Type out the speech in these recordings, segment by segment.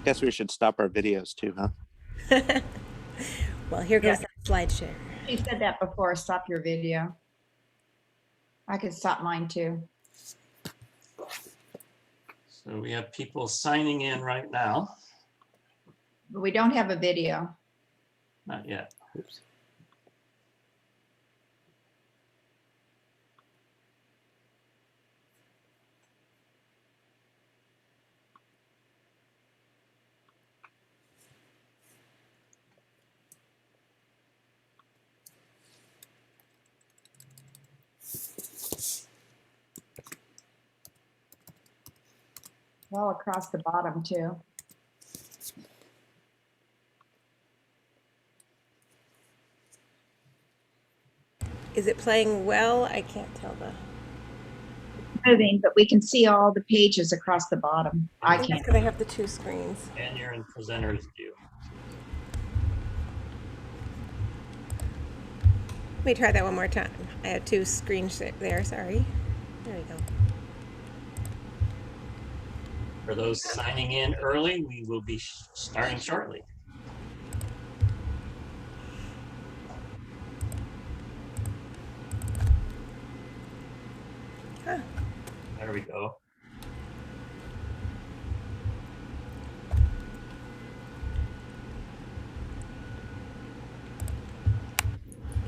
Guess we should stop our videos too, huh? Well, here goes that slideshow. She said that before, stop your video. I could stop mine too. So we have people signing in right now. But we don't have a video. Not yet. Oops. All across the bottom too. Is it playing well? I can't tell the. Moving, but we can see all the pages across the bottom. I That's can't. because I have the two screens. And you're in presenter's view. Let me try that one more time. I have two screens there, sorry. There we go. For those signing in early, we will be starting shortly. Huh. There we go.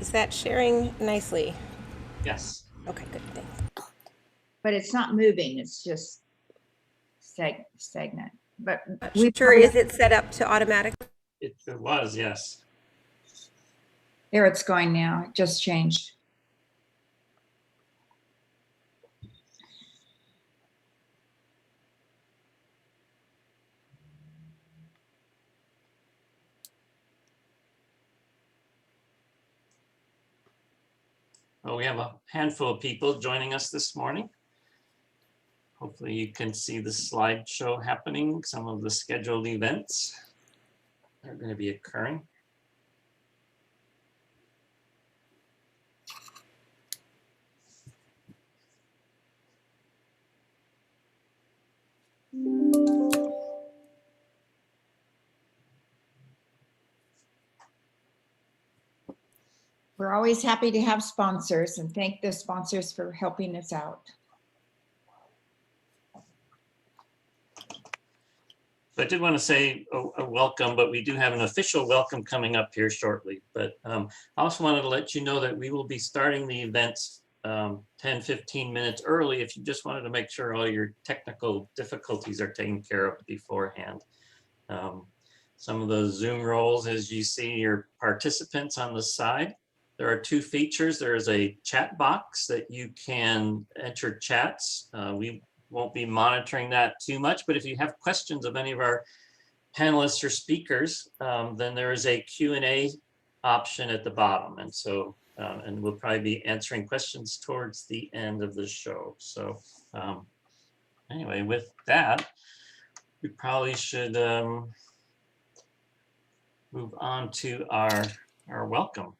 Is that sharing nicely? Yes. Okay, good, thanks. But it's not moving. It's just stagnant. But Sure, is it set up to automatic? It was, yes. there it's going now. It just changed. Well, we have a handful of people joining us this morning. Hopefully you can see the slideshow happening. Some of the scheduled events are going to be occurring. We're always happy to have sponsors and thank the sponsors for helping us out. So I did want to say a welcome, but we do have an official welcome coming up here shortly. But I also wanted to let you know that we will be starting the events 10-15 minutes early if you just wanted to make sure all your technical difficulties are taken care of beforehand. Some of those Zoom roles, as you see your participants on the side, there are two features. There is a chat box that you can enter chats. We won't be monitoring that too much, but if you have questions of any of our panelists or speakers, then there is a Q&A option at the bottom. And so, and we'll probably be answering questions towards the end of the show. So anyway, with that, we probably should move on to our welcome.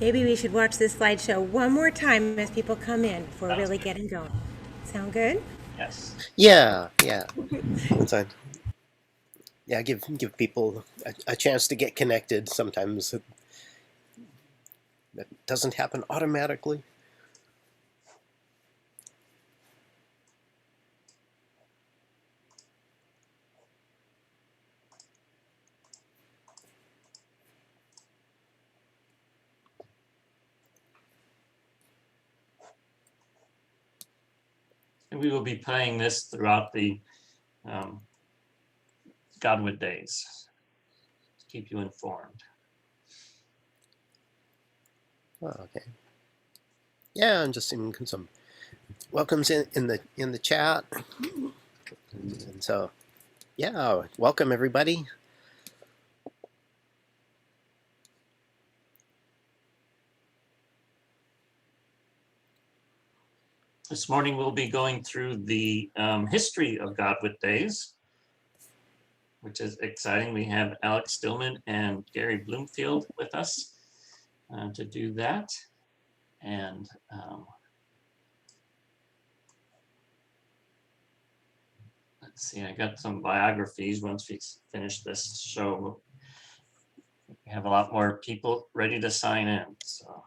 Maybe we should watch this slideshow one more time as people come in before Sounds really good. getting going. Sound good? Yes. Yeah. So, yeah, give people a chance to get connected. Sometimes that doesn't happen automatically. And we will be playing this throughout the Godwit Days to keep you informed. Oh, okay. Yeah, I'm just seeing some welcomes in the chat, and so yeah, welcome everybody. This morning we'll be going through the history of Godwit Days, which is exciting. We have Alex Stillman and Gary Bloomfield with us to do that. And let's see, I got some biographies. Once we finish this show, we have a lot more people ready to sign in. So.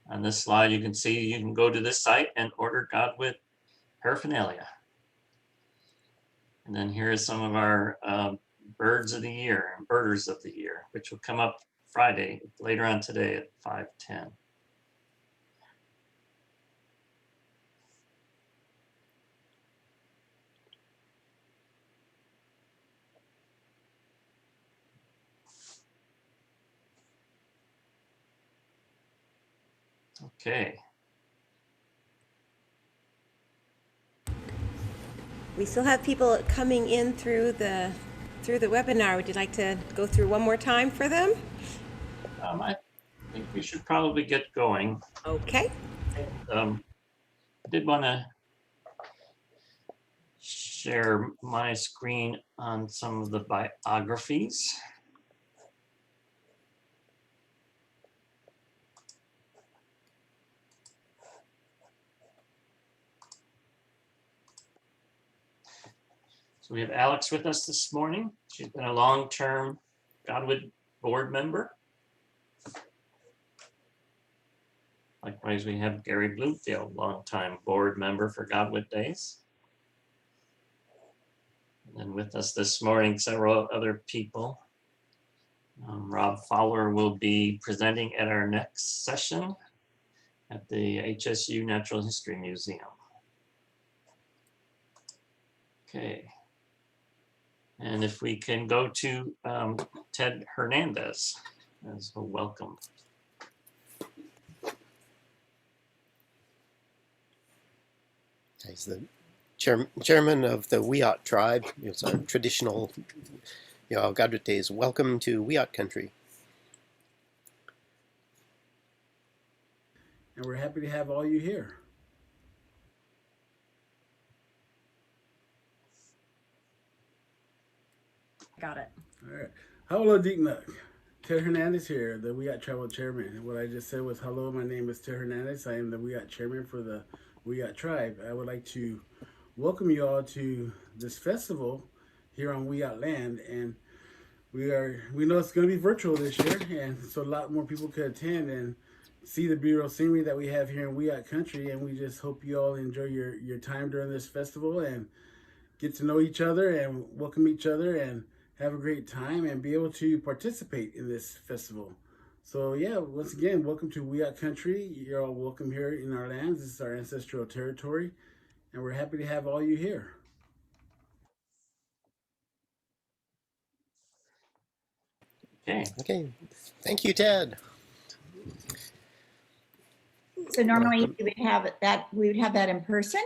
On this slide, you can see you can go to this site and order Godwit paraphernalia. And then here is some of our birds of the year and birders of the year, which will come up Friday, later on today at 5:10. Okay. We still have people coming in through the webinar. Would you like to go through one more time for them? I think we should probably get going. Okay. I did want to share my screen on some of the biographies. So we have Alex with us this morning. She's been a long-term Godwit board member. Likewise, we have Gary Bloomfield, longtime board member for Godwit Days. And then with us this morning, several other people. Rob Fowler will be presenting at our next session at the HSU Natural History Museum. Okay. And if we can go to Ted Hernandez as a welcome. He's the chairman of the Wiyot tribe. It's a traditional, Godwit Days. Welcome to Wiyot country. And we're happy to have all you here. Got it. All right. Hello, Deeknuk. Ted Hernandez here, the Wiyot Tribal Chairman. What I just said was, hello, my name is Ted Hernandez. I am the Wiyot Chairman for the Wiyot Tribe. I would like to welcome you all to this festival here on Wiyot land. And we know it's going to be virtual this year, and so a lot more people could attend and see the beautiful scenery that we have here in Wiyot country. And we just hope you all enjoy your time during this festival and get to know each other and welcome each other and have a great time and be able to participate in this festival. So yeah, once again, welcome to Wiyot country. You're all welcome here in our lands. This is our ancestral territory, and we're happy to have all you here. Okay. Thank you, Ted. So normally we would have that in person,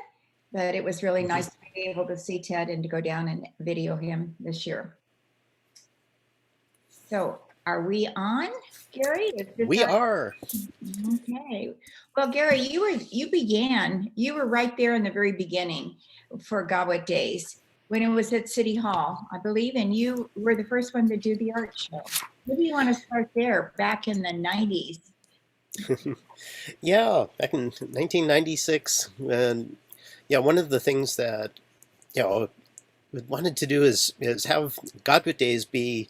but it was really nice to be able to see Ted and to go down and video him this year. So are we on, Gary? We are. Okay. Well, Gary, you were right there in the very beginning for Godwit Days when it was at City Hall, I believe, and you were the first one to do the art show. Maybe you want to start there back in the 90s. Yeah, back in 1996. And yeah, one of the things that, we wanted to do is have Godwit Days be,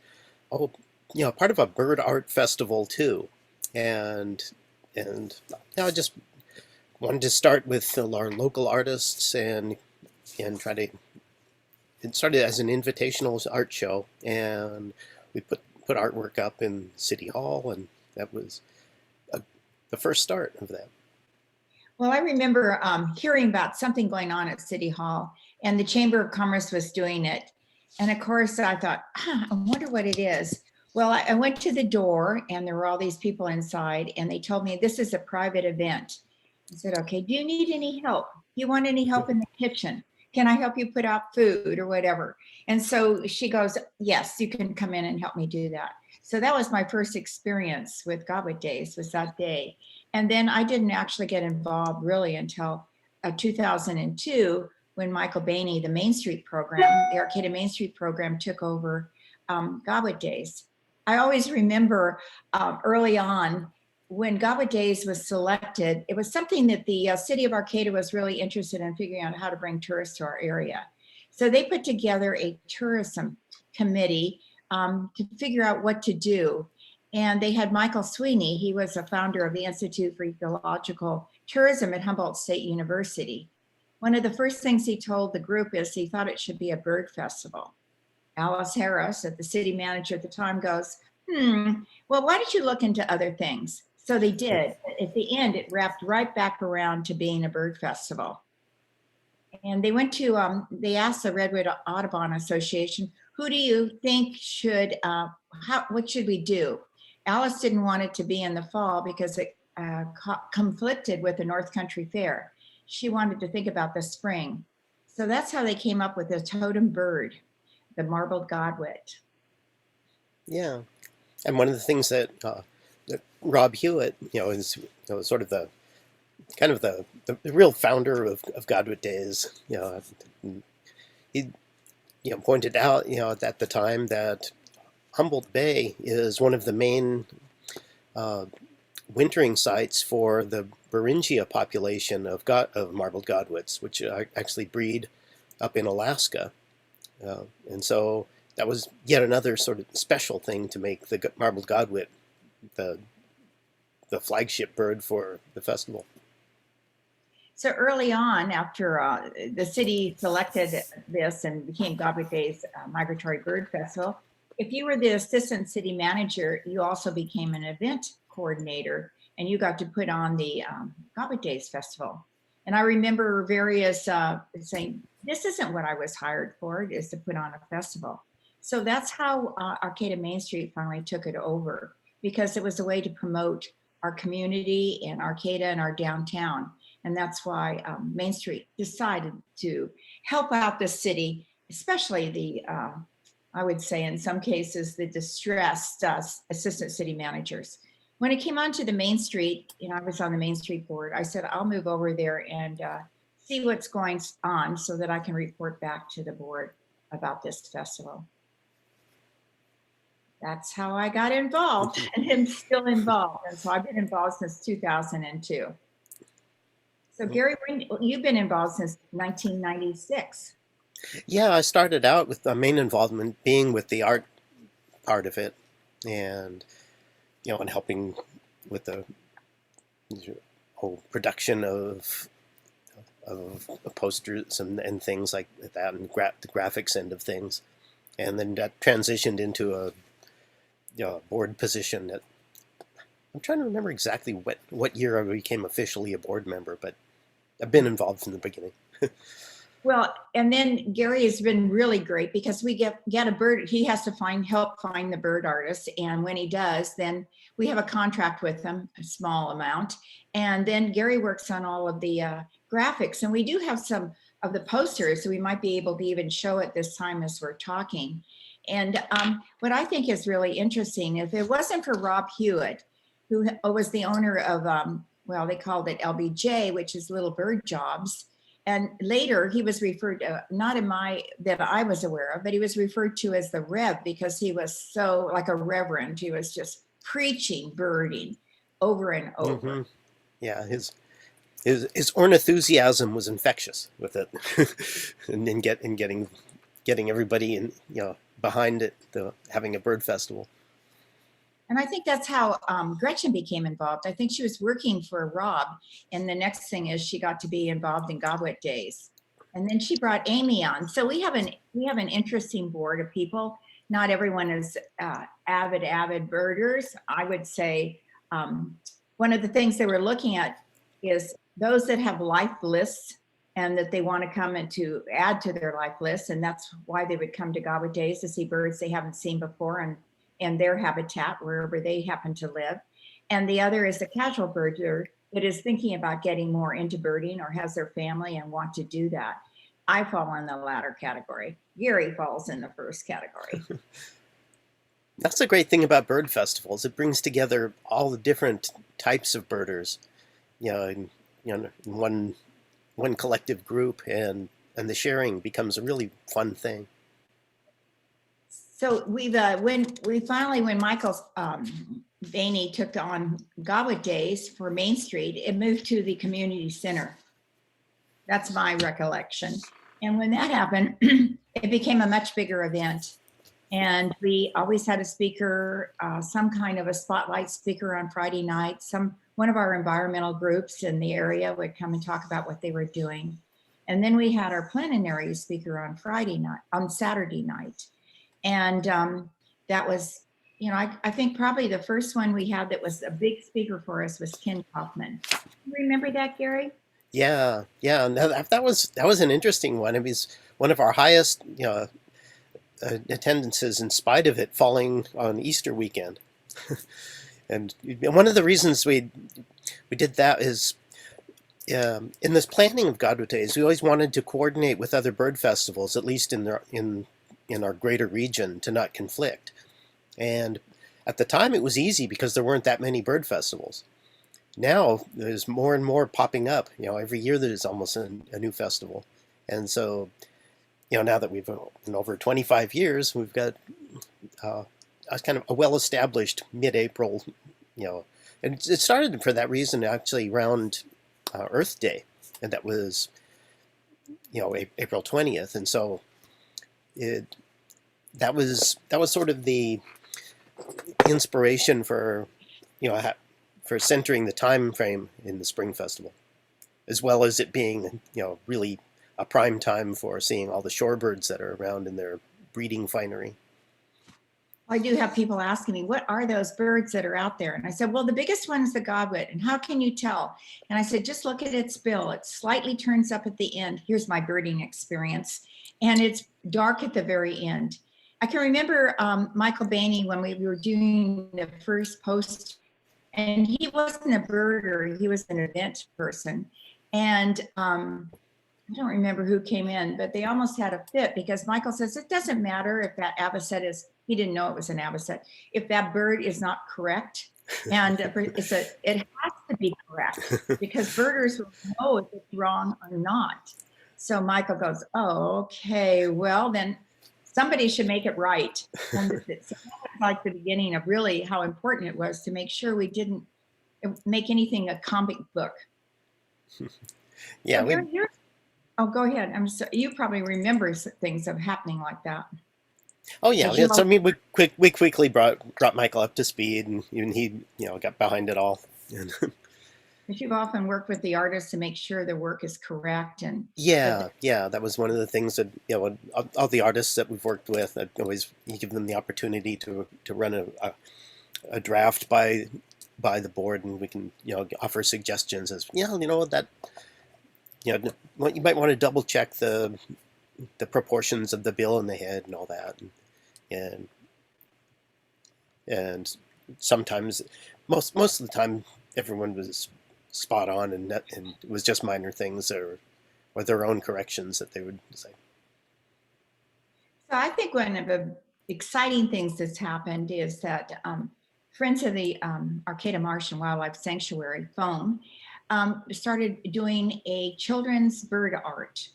part of a bird art festival too. And I just wanted to start with our local artists and try to, it started as an invitational art show, and we put artwork up in City Hall, and that was the first start of that. Well, I remember hearing about something going on at City Hall, and the Chamber of Commerce was doing it. And of course, I thought, I wonder what it is. Well, I went to the door, and there were all these people inside, and they told me this is a private event. I said, okay, do you need any help? Do you want any help in the kitchen? Can I help you put out food or whatever? And so she goes, yes, you can come in and help me do that. So that was my first experience with Godwit Days, was that day. And then I didn't actually get involved really until 2002, when Michael Bainey, the Main Street program, the Arcata Main Street program, took over Godwit Days. I always remember early on when Godwit Days was selected, it was something that the city of Arcata was really interested in figuring out how to bring tourists to our area. So they put together a tourism committee to figure out what to do. And they had Michael Sweeney. He was a founder of the Institute for Ecological Tourism at Humboldt State University. One of the first things he told the group is he thought it should be a bird festival. Alice Harris, the city manager at the time, goes, well, why don't you look into other things? So they did. At the end, it wrapped right back around to being a bird festival. And they went to, they asked the Redwood Audubon Association, who do you think should, what should we do? Alice didn't want it to be in the fall because it conflicted with the North Country Fair. She wanted to think about the spring. So that's how they came up with the totem bird, the marbled godwit. Yeah. And one of the things that Rob Hewitt, is sort of the kind of the real founder of Godwit Days. He pointed out at the time that Humboldt Bay is one of the main wintering sites for the Beringia population of marbled godwits, which actually breed up in Alaska, and so that was yet another sort of special thing to make the marbled godwit the flagship bird for the festival. So early on, after the city selected this and became Godwit Days Migratory Bird Festival, if you were the assistant city manager, you also became an event coordinator, and you got to put on the Godwit Days Festival. And I remember various saying, this isn't what I was hired for, it is to put on a festival. So that's how Arcata Main Street finally took it over, because it was a way to promote our community and Arcata and our downtown. And that's why Main Street decided to help out the city, especially the, I would say in some cases, the distressed assistant city managers. When it came onto the Main Street, I was on the Main Street board, I said, I'll move over there and see what's going on so that I can report back to the board about this festival. That's how I got involved, and I'm still involved. And so I've been involved since 2002. So Gary, you've been involved since 1996. Yeah, I started out with the main involvement being with the art part of it, and and helping with the whole production of posters and things like that, and the graphics end of things, and then that transitioned into a board position. That I'm trying to remember exactly what year I became officially a board member, but I've been involved from the beginning. Well, and then Gary has been really great because we get a bird. He has to help find the bird artist, and when he does, then we have a contract with him, a small amount, and then Gary works on all of the graphics, and we do have some of the posters, so we might be able to even show it this time as we're talking. And what I think is really interesting, if it wasn't for Rob Hewitt, who was the owner of, well, they called it LBJ, which is Little Bird Jobs. And later he was referred to, not in that I was aware of, but he was referred to as the Rev because he was so like a reverend. He was just preaching birding over and over. Mm-hmm. Yeah, his ornithusiasm was infectious with it, and getting everybody in, behind it, having a bird festival. And I think that's how Gretchen became involved. I think she was working for Rob, and the next thing is she got to be involved in Godwit Days, and then she brought Amy on. So we have an interesting board of people. Not everyone is avid birders. I would say one of the things they were looking at is those that have life lists and that they want to come and to add to their life lists, and that's why they would come to Godwit Days, to see birds they haven't seen before and their habitat wherever they happen to live. And the other is the casual birder that is thinking about getting more into birding or has their family and want to do that. I fall in the latter category. Gary falls in the first category. That's the great thing about bird festivals. It brings together all the different types of birders, in one collective group, and and the sharing becomes a really fun thing. So we've when Michael Bainey took on Godwit Days for Main Street, it moved to the community center. That's my recollection. And when that happened, it became a much bigger event. And we always had a speaker, some kind of a spotlight speaker on Friday night. One of our environmental groups in the area would come and talk about what they were doing. And then we had our plenary speaker on Saturday night. And that was, I think probably the first one we had that was a big speaker for us was Ken Kaufman. You remember that, Gary? Yeah. And that was an interesting one. It was one of our highest, attendances in spite of it falling on Easter weekend. And one of the reasons we did that is in this planning of Godwit Days, we always wanted to coordinate with other bird festivals, at least in our greater region, to not conflict. And at the time it was easy because there weren't that many bird festivals. Now there's more and more popping up. Every year there's almost a new festival. And so, now that we've been over 25 years, we've got a kind of a well-established mid-April, and it started for that reason actually around Earth Day, and that was, April 20th. And so that was sort of the inspiration for, for centering the time frame in the Spring Festival, as well as it being, really a prime time for seeing all the shorebirds that are around in their breeding finery. I do have people asking me, what are those birds that are out there? And I said, well, the biggest one is the godwit. And how can you tell? And I said, just look at its bill. It slightly turns up at the end. Here's my birding experience. And it's dark at the very end. I can remember Michael Bainey when we were doing the first post, and he wasn't a birder, he was an event person. And I don't remember who came in, but they almost had a fit because Michael says, it doesn't matter if that avocet he didn't know it was an avocet, if that bird is not correct. And it has to be correct because birders will know if it's wrong or not. So Michael goes, oh, okay, well then somebody should make it right. And it's like the beginning of really how important it was to make sure we didn't make anything a comic book. Yeah. So oh, go ahead. I'm sorry. You probably remember things of happening like that. Oh yeah. So we quickly brought Michael up to speed, and even he, got behind it all. Because you've often worked with the artists to make sure the work is correct, and yeah, that was one of the things that all the artists that we've worked with, I always give them the opportunity to run a draft by the board, and we can offer suggestions as that you might want to double check the proportions of the bill and the head and all that, and sometimes most of the time everyone was spot on, and it was just minor things or their own corrections that they would say. So I think one of the exciting things that's happened is that Friends of the Arcata Marsh and Wildlife Sanctuary, FOAM, started doing a children's bird art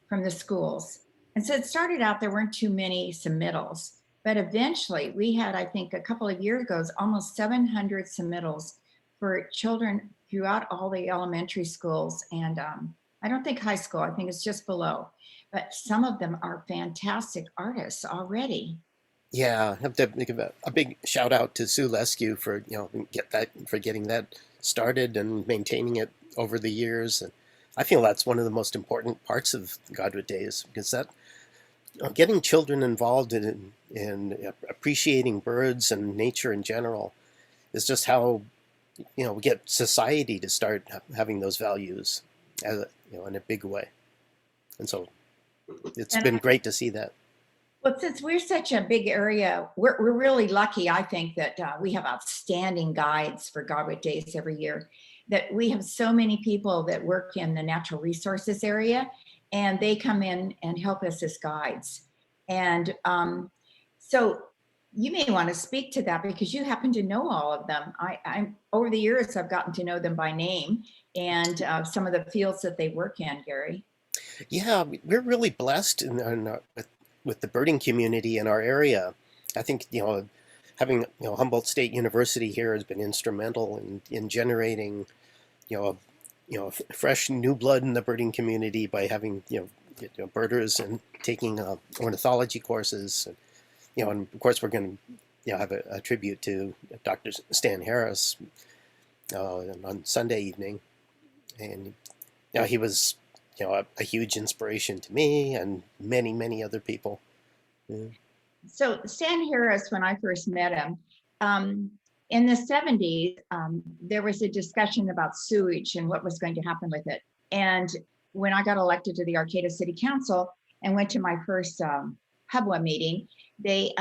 from the schools. And so it started out, there weren't too many submittals, but eventually we had, I think a couple of years ago, almost 700 submittals for children throughout all the elementary schools. And I don't think high school, I think it's just below, but some of them are fantastic artists already. Yeah, I have to give a big shout out to Sue Lescue for getting that started and maintaining it over the years. And I feel that's one of the most important parts of Godwit Days, because that getting children involved in appreciating birds and nature in general is just how we get society to start having those values in a big way. And so it's been great to see that. Well, since we're such a big area, we're really lucky, I think, that we have outstanding guides for Godwit Days every year, that we have so many people that work in the natural resources area, and they come in and help us as guides. And so you may want to speak to that because you happen to know all of them. I'm over the years, I've gotten to know them by name and some of the fields that they work in, Gary. Yeah, we're really blessed with the birding community in our area. I think, having, Humboldt State University here has been instrumental in generating, you know, fresh new blood in the birding community by having, birders and taking ornithology courses. And of course we're going to, have a tribute to Dr. Stan Harris on Sunday evening. And, he was, a huge inspiration to me and many, many other people. Yeah. So Stan Harris, when I first met him, in the 70s, there was a discussion about sewage and what was going to happen with it. And when I got elected to the Arcata City Council and went to my first HUBWA meeting, they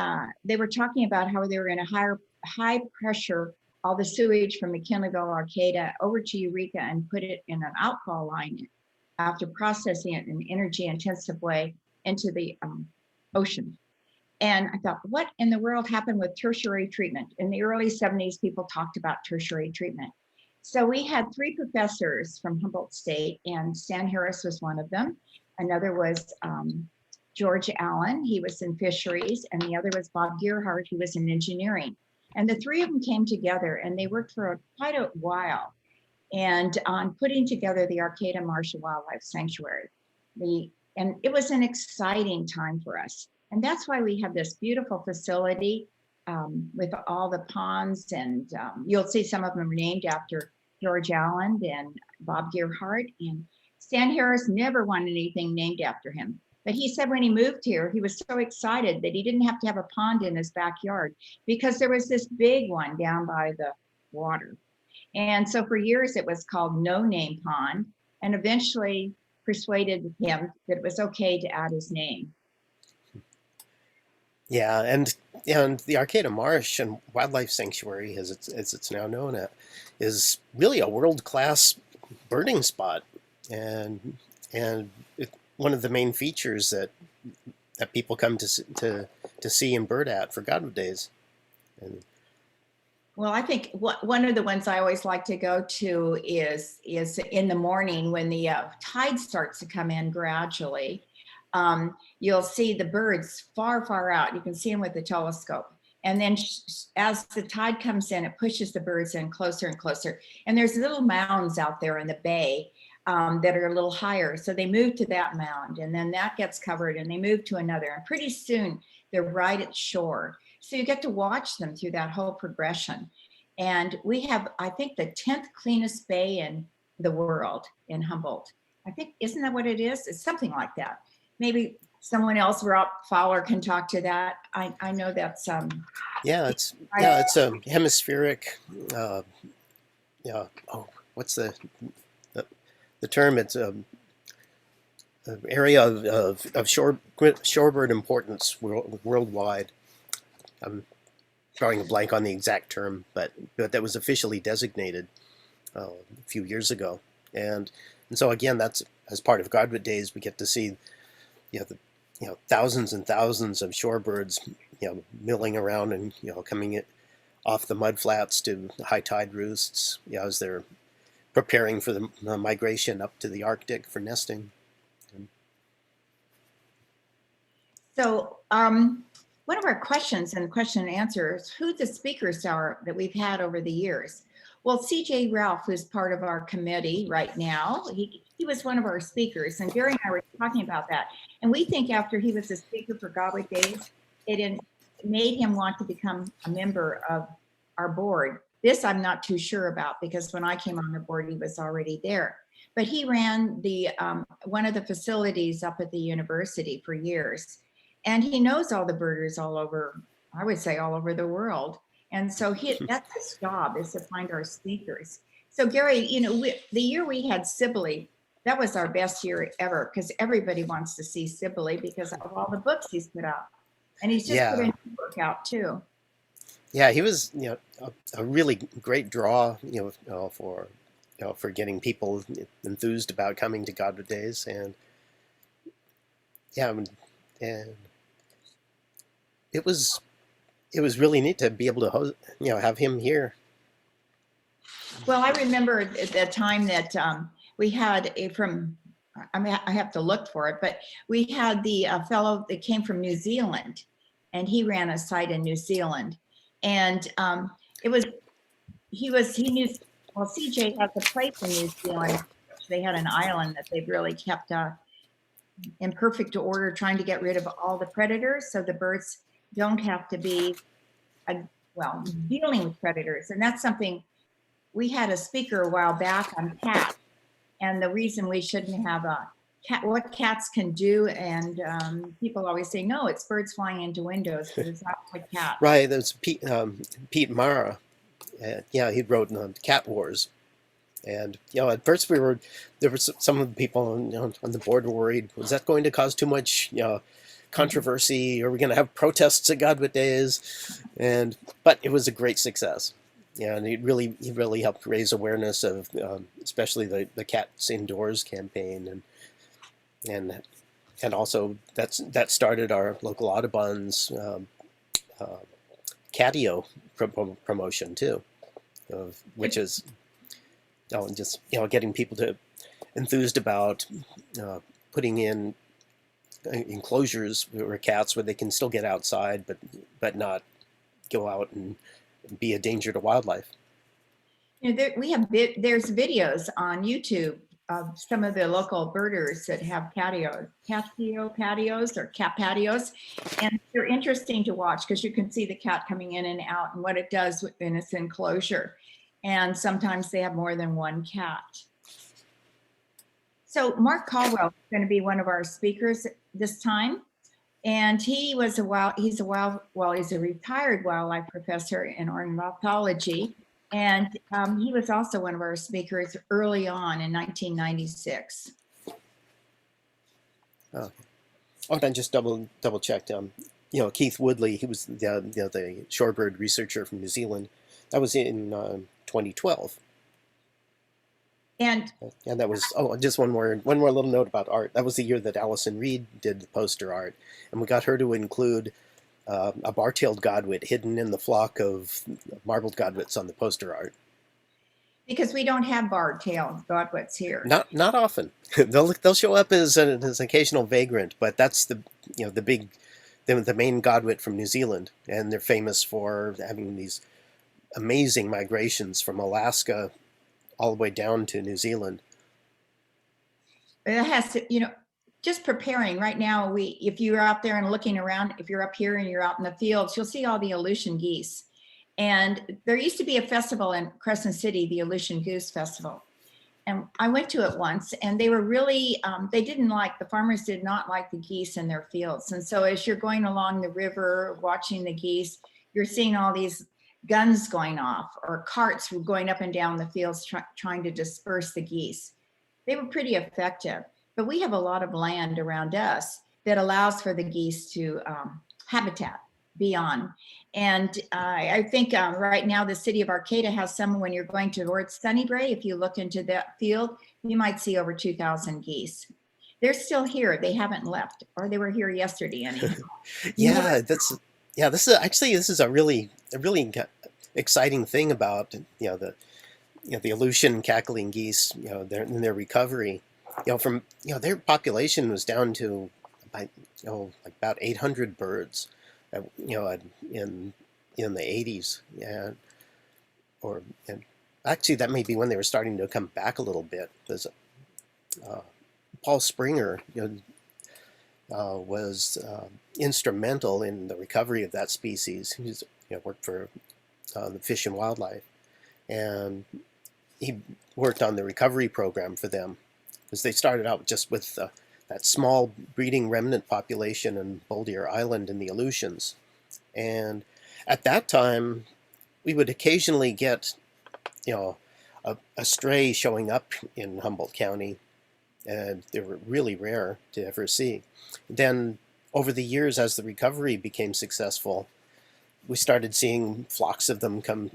were talking about how they were going to high pressure all the sewage from McKinleyville, Arcata over to Eureka and put it in an outfall line after processing it in an energy intensive way into the ocean. And I thought, what in the world happened with tertiary treatment? In the early 70s, people talked about tertiary treatment. So we had 3 professors from Humboldt State, and Stan Harris was one of them. Another was George Allen, he was in fisheries, and the other was Bob Gearhart, who was in engineering. And the 3 of them came together and they worked for quite a while and on putting together the Arcata Marsh Wildlife Sanctuary. And it was an exciting time for us. And that's why we have this beautiful facility with all the ponds, and you'll see some of them are named after George Allen and Bob Gearhart. And Stan Harris never wanted anything named after him. But he said when he moved here, he was so excited that he didn't have to have a pond in his backyard because there was this big one down by the water. And so for years it was called No Name Pond, and eventually persuaded him that it was okay to add his name. Yeah, and the Arcata Marsh and Wildlife Sanctuary, as it's now known as, is really a world-class birding spot, and one of the main features that people come to see and bird at for Godwit Days. And, well, I think one of the ones I always like to go to is in the morning when the tide starts to come in gradually. You'll see the birds far, far out. You can see them with the telescope. And then as the tide comes in, it pushes the birds in closer and closer. And there's little mounds out there in the bay that are a little higher. So they move to that mound, and then that gets covered, and they move to another. And pretty soon they're right at shore. So you get to watch them through that whole progression. And we have, I think, the 10th cleanest bay in the world in Humboldt. I think, isn't that what it is? It's something like that. Maybe someone else, Rob Fowler, can talk to that. I know that's it's a hemispheric. What's the term? It's an area of shorebird importance worldwide. I'm drawing a blank on the exact term, but that was officially designated a few years ago, and so again, that's as part of Godwit Days, we get to see thousands and thousands of shorebirds milling around and coming off the mud flats to high tide roosts as they're preparing for the migration up to the Arctic for nesting. So one of our questions and question and answers, who the speakers are that we've had over the years. Well, CJ Ralph, who's part of our committee right now, he was one of our speakers, and Gary and I were talking about that. And we think after he was a speaker for Godwit Days, it made him want to become a member of our board. This I'm not too sure about, because when I came on the board, he was already there. But he ran the one of the facilities up at the university for years. And he knows all the birders all over, I would say all over the world. And so that's his job, is to find our speakers. So Gary, the year we had Sibley, that was our best year ever, because everybody wants to see Sibley because of all the books he's put out. And he's just put a new book out too. Yeah, he was, a really great draw, for getting people enthused about coming to Godwit Days, and it was really neat to be able to host, have him here. Well, I remember at the time that we had from I mean, I have to look for it, but we had the fellow that came from New Zealand, and he ran a site in New Zealand. And he knew, well, CJ has a place in New Zealand. They had an island that they've really kept in perfect order, trying to get rid of all the predators so the birds don't have to be, dealing with predators. And that's something, we had a speaker a while back on cats, and the reason we shouldn't have a cat, what cats can do. And people always say, no, it's birds flying into windows, but it's not with cats. Right, there's Pete Mara. Yeah, he wrote Cat Wars. And, at first there were some of the people on the board were worried, was that going to cause too much, controversy? Are we going to have protests at Godwit Days? But it was a great success. Yeah, and he really helped raise awareness of, especially the Cats Indoors campaign, and also that started our local Audubon's catio promotion too, which is just getting people to enthused about putting in enclosures for cats where they can still get outside but not go out and be a danger to wildlife. There's videos on YouTube of some of the local birders that have patios or cat patios, and they're interesting to watch because you can see the cat coming in and out and what it does in its enclosure. And sometimes they have more than one cat. So Mark Caldwell is going to be one of our speakers this time. And he's a retired wildlife professor in ornithology. And he was also one of our speakers early on in 1996. Oh, and I just double checked. Keith Woodley, he was the shorebird researcher from New Zealand. That was in 2012. And that was just one more little note about art. That was the year that Allison Reed did the poster art, and we got her to include a bar-tailed godwit hidden in the flock of marbled godwits on the poster art. Because we don't have bar-tailed godwits here. Not often. They'll show up as an occasional vagrant, but that's the main godwit from New Zealand, and they're famous for having these amazing migrations from Alaska all the way down to New Zealand. It has to, just preparing right now. If you're out there and looking around, if you're up here and you're out in the fields, you'll see all the Aleutian geese. And there used to be a festival in Crescent City, the Aleutian Goose Festival. And I went to it once, and they were really, the farmers did not like the geese in their fields. And so as you're going along the river, watching the geese, you're seeing all these guns going off or carts going up and down the fields trying to disperse the geese. They were pretty effective, but we have a lot of land around us that allows for the geese to habitat beyond. And I think right now the city of Arcata has some. When you're going towards Sunnybrae, if you look into that field, you might see over 2,000 geese. They're still here. They haven't left, or they were here yesterday anyhow. This is a really exciting thing about the Aleutian cackling geese. In their recovery. Their population was down to about 800 birds. In the 80s, and actually that may be when they were starting to come back a little bit. Because Paul Springer was instrumental in the recovery of that species. He's worked for the Fish and Wildlife, and he worked on the recovery program for them, because they started out just with that small breeding remnant population in Boldier Island in the Aleutians. And at that time, we would occasionally get, a stray showing up in Humboldt County, and they were really rare to ever see. Then over the years, as the recovery became successful, we started seeing flocks of them come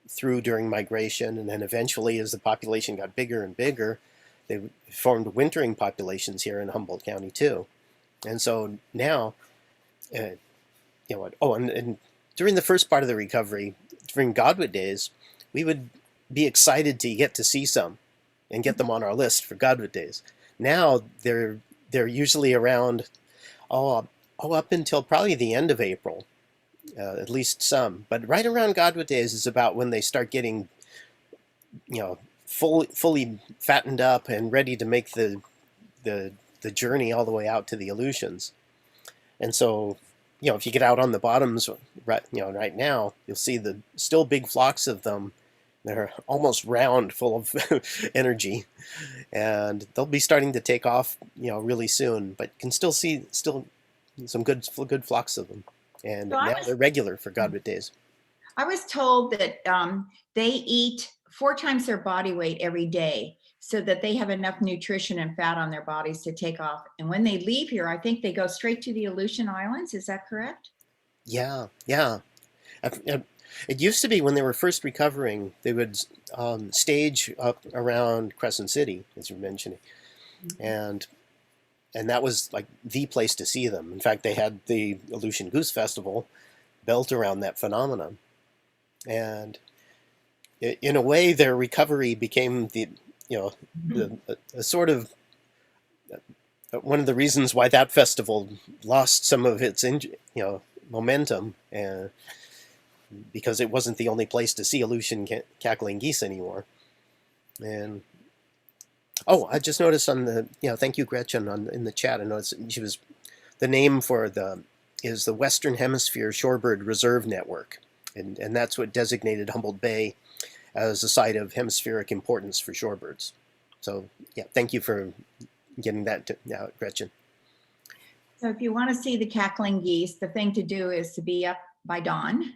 through during migration, and then eventually, as the population got bigger and bigger, they formed wintering populations here in Humboldt County too. And so now, and during the first part of the recovery, during Godwit Days, we would be excited to get to see some. and get them on our list for Godwit Days. Now they're usually around up until probably the end of April, at least some. But right around Godwit Days is about when they start getting, fully fattened up and ready to make the journey all the way out to the illusions. And so, if you get out on the bottoms, right now, you'll see the still big flocks of them. They're almost round, full of energy, and they'll be starting to take off, really soon. But you can still see some good flocks of them, and So now they're regular for Godwit Days. I was told that they eat 4 times their body weight every day so that they have enough nutrition and fat on their bodies to take off. And when they leave here, I think they go straight to the Aleutian Islands. Is that correct? Yeah. It used to be when they were first recovering, they would stage up around Crescent City, as you're mentioning, and that was like the place to see them. In fact, they had the Aleutian Goose Festival built around that phenomenon, and in a way, their recovery became a sort of one of the reasons why that festival lost some of its momentum, because it wasn't the only place to see Aleutian cackling geese anymore. And I just noticed on the thank you, Gretchen, in the chat. I noticed the name for is the Western Hemisphere Shorebird Reserve Network, and that's what designated Humboldt Bay as a site of hemispheric importance for shorebirds. So thank you for getting that out, Gretchen. So if you want to see the cackling geese, the thing to do is to be up by dawn,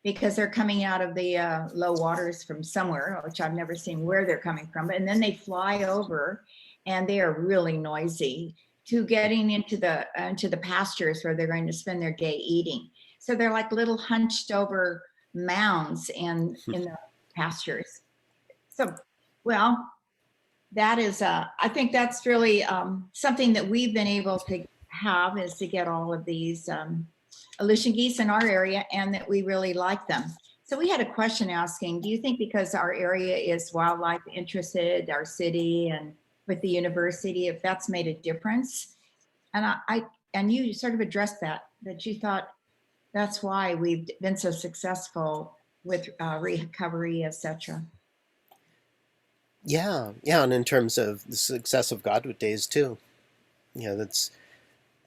because they're coming out of the low waters from somewhere, which I've never seen where they're coming from. And then they fly over, and they are really noisy, to getting into the pastures where they're going to spend their day eating. So they're like little hunched over mounds in the pastures. So, well, that is, I think that's really something that we've been able to have, is to get all of these Aleutian geese in our area, and that we really like them. So we had a question asking, do you think because our area is wildlife interested, our city and with the university, if that's made a difference? And you sort of addressed that you thought that's why we've been so successful with recovery, etc. Yeah, and in terms of the success of Godwit Days too, that's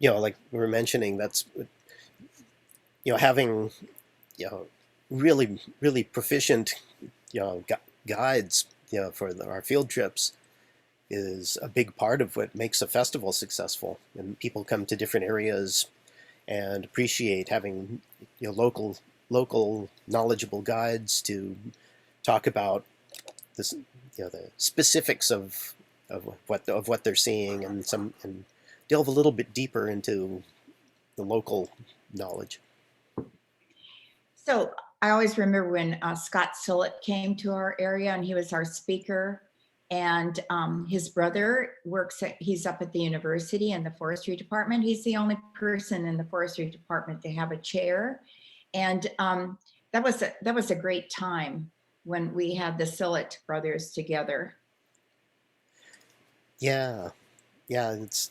like we were mentioning, that's having really proficient guides for our field trips is a big part of what makes a festival successful, and people come to different areas and appreciate having local knowledgeable guides to talk about this, the specifics of what they're seeing, and delve a little bit deeper into the local knowledge. So I always remember when Scott Sillett came to our area, and he was our speaker, and his brother he's up at the university in the forestry department. He's the only person in the forestry department to have a chair. And that was a great time when we had the Sillett brothers together. Yeah, it's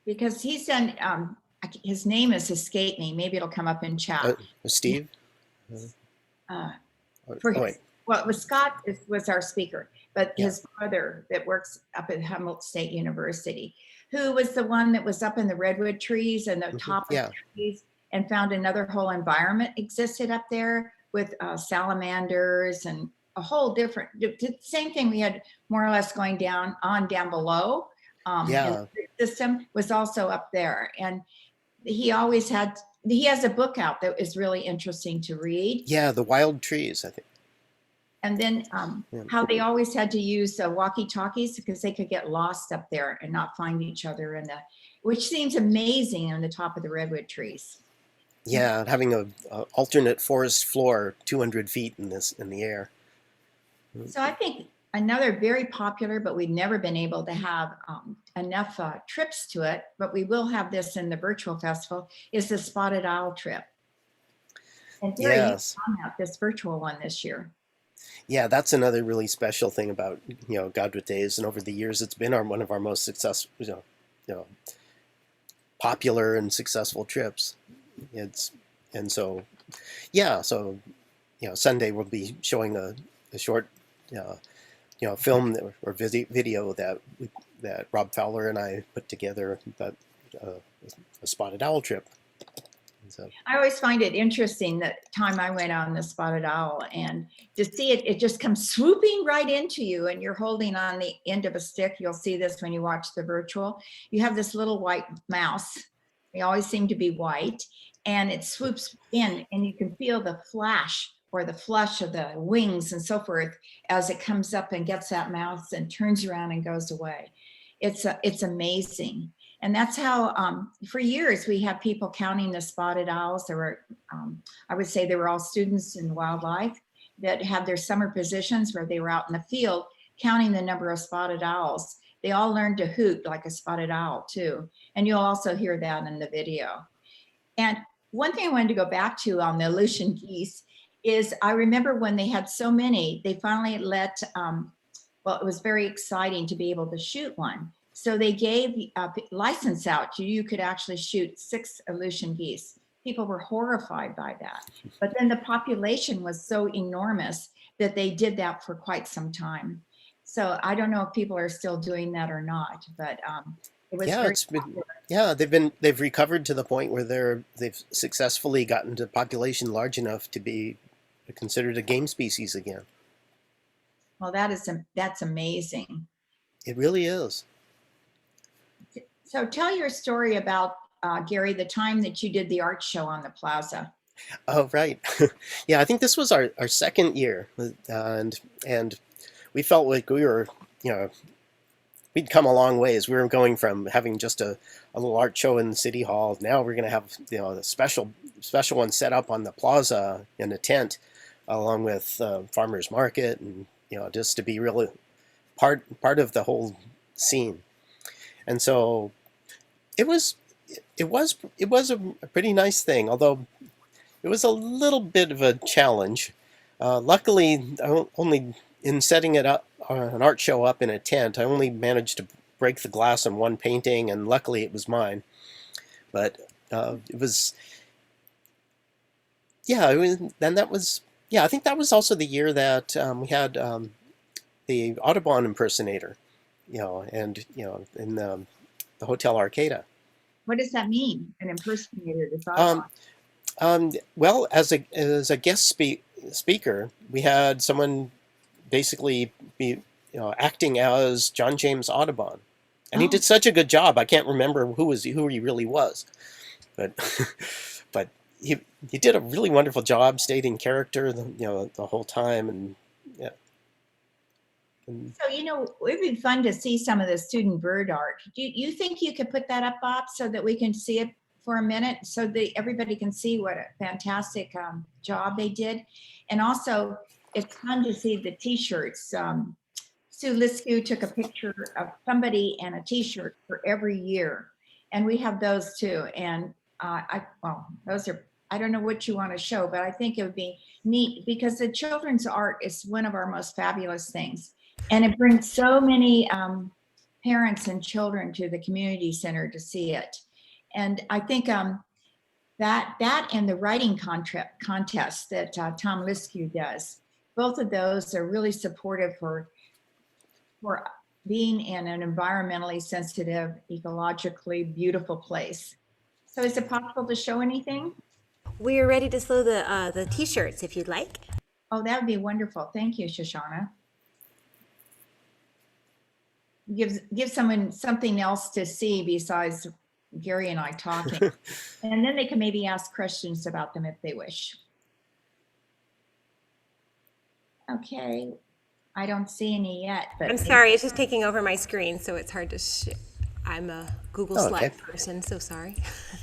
because he's done. His name has escaped me. Maybe it'll come up in chat. Steve. Well, it was Scott was our speaker, but his brother that works up at Humboldt State University, who was the one that was up in the redwood trees and the top of the trees, and found another whole environment existed up there with salamanders and a whole different, the same thing we had more or less going down below. The system was also up there, and he has a book out that is really interesting to read. Yeah, The Wild Trees, I think. And then how they always had to use walkie-talkies because they could get lost up there and not find each other, which seems amazing on the top of the redwood trees. Yeah, having a alternate forest floor 200 feet in the air. So I think another very popular, but we've never been able to have enough trips to it, but we will have this in the virtual festival, is the Spotted Owl trip. And Terry, you found out this virtual one this year. Yeah, that's another really special thing about Godwit Days, and over the years, it's been one of our most successful, you know, popular and successful trips. It's and so yeah, so Sunday we'll be showing a short film or video that Rob Fowler and I put together about uh, a spotted owl trip. So I always find it interesting that time I went on the spotted owl and to see it, it just comes swooping right into you and you're holding on the end of a stick. You'll see this when you watch the virtual. You have this little white mouse. They always seem to be white and it swoops in and you can feel the flash or the flush of the wings and so forth as it comes up and gets that mouse and turns around and goes away. It's amazing. And that's how, for years, we had people counting the spotted owls. There were, I would say they were all students in wildlife that had their summer positions where they were out in the field counting the number of spotted owls. They all learned to hoot like a spotted owl too. And you'll also hear that in the video. And one thing I wanted to go back to on the Aleutian geese is I remember when they had so many, they finally let, well, it was very exciting to be able to shoot one. So they gave a license out. You could actually shoot 6 Aleutian geese. People were horrified by that. But then the population was so enormous that they did that for quite some time. So I don't know if people are still doing that or not, but it was very popular. they've recovered to the point where they've successfully gotten to population large enough to be considered a game species again. Well, that's amazing. It really is. So tell your story about, Gary, the time that you did the art show on the plaza. Oh, right. Yeah, I think this was our second year. And we felt like we were, we'd come a long ways. We were going from having just a little art show in the city hall. Now we're going to have, the special one set up on the plaza in a tent along with farmers market and, just to be really part of the whole scene. And so it was a pretty nice thing, although it was a little bit of a challenge. Luckily, only in setting it up, an art show up in a tent, I only managed to break the glass on one painting, and luckily it was mine. But it was, I think that was also the year that we had the Audubon Impersonator, in the Hotel Arcata. What does that mean? An impersonator? Well, as a guest speaker, we had someone basically be acting as John James Audubon, and he did such a good job. I can't remember who he really was, but but he did a really wonderful job, stayed in character the whole time, and yeah. So, it'd be fun to see some of the student bird art. Do you think you could put that up, Bob, so that we can see it for a minute so that everybody can see what a fantastic job they did? And also, it's fun to see the t-shirts. Sue Liskew took a picture of somebody and a t-shirt for every year. And we have those too. And those are, I don't know what you want to show, but I think it would be neat because the children's art is one of our most fabulous things. And it brings so many parents and children to the community center to see it. And I think that and the writing contest that Tom Liskew does, both of those are really supportive for being in an environmentally sensitive, ecologically beautiful place. So is it possible to show anything? We are ready to sew the t-shirts if you'd like. Oh, that would be wonderful. Thank you, Shoshana. Give someone something else to see besides Gary and I talking. And then they can maybe ask questions about them if they wish. Okay, I don't see any yet. But I'm sorry, it's just taking over my screen, so it's hard to I'm a Google Slide person, so sorry.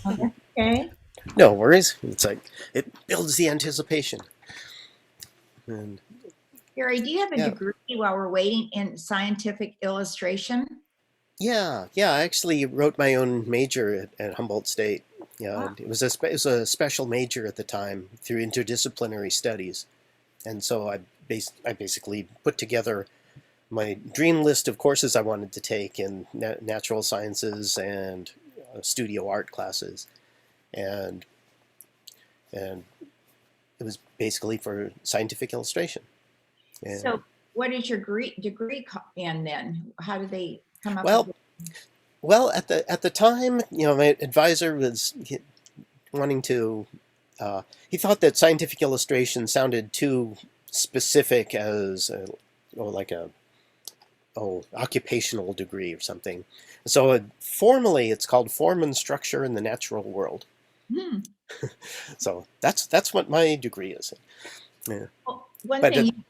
Okay. No worries. It's like it builds the anticipation. And Gary, do you have a degree while we're waiting in scientific illustration? Yeah. I actually wrote my own major at Humboldt State. Yeah, wow. It was a special major at the time through interdisciplinary studies. And so I basically put together my dream list of courses I wanted to take in natural sciences and studio art classes, and it was basically for scientific illustration. And, So what is your degree in then? How did they come up well, with well, at the time, my advisor was wanting to. He thought that scientific illustration sounded too specific as like a occupational degree or something. So formally, it's called Form and Structure in the Natural World. Hmm. So that's what my degree is. Yeah. Well, one But thing.